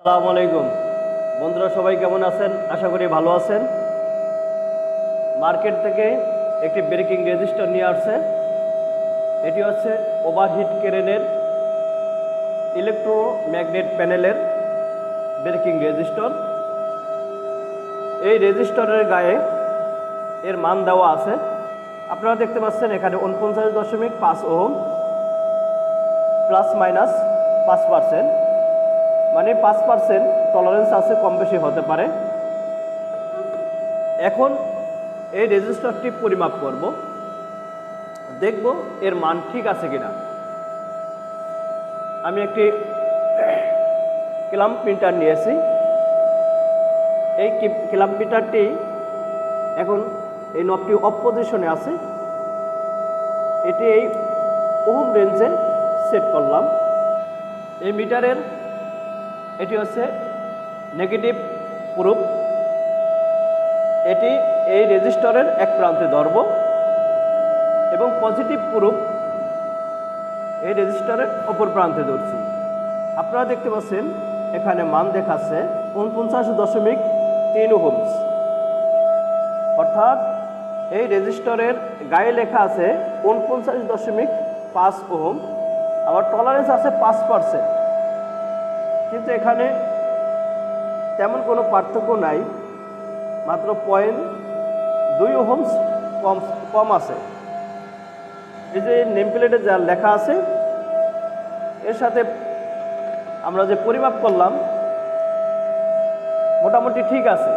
আসসালামু আলাইকুম বন্ধুরা, সবাই কেমন আছেন? আশা করি ভালো আছেন। মার্কেট থেকে একটি ব্রেকিং রেজিস্টার নিয়ে আসছে। এটি হচ্ছে ওভারহিট কেরেনের ইলেকট্রোম্যাগনেট প্যানেলের ব্রেকিং রেজিস্টার। এই রেজিস্টারের গায়ে এর মান দেওয়া আছে। আপনারা দেখতে পাচ্ছেন এখানে 49.5 ওহম প্লাস মাইনাস 5%, মানে 5% টলারেন্স আছে, কম বেশি হতে পারে। এখন এই রেজিস্টারটি পরিমাপ করব, দেখব এর মান ঠিক আছে কিনা। আমি একটি ক্লাম্প মিটার নিয়েছি। এই ক্লাম্প মিটারটি এখন এই নবটি অফ পজিশনে আছে। এটি এই ওহম রেঞ্জে সেট করলাম। এই মিটারের এটি হচ্ছে নেগেটিভ প্রুফ। এটি এই রেজিস্টারের এক প্রান্তে ধরব এবং পজিটিভ প্রুফ এই রেজিস্টারের অপর প্রান্তে ধরছি। আপনারা দেখতে পাচ্ছেন এখানে মান দেখাচ্ছে 49.3 ওহমস, অর্থাৎ এই রেজিস্টারের গায়ে লেখা আছে 49.5 ওহম, আবার টলারেন্স আছে 5%। কিন্তু এখানে তেমন কোনো পার্থক্য নাই, মাত্র 0.2 ওহমস কম আছে। এই যে নেম প্লেটে যা লেখা আছে এর সাথে আমরা যে পরিমাপ করলাম মোটামুটি ঠিক আছে।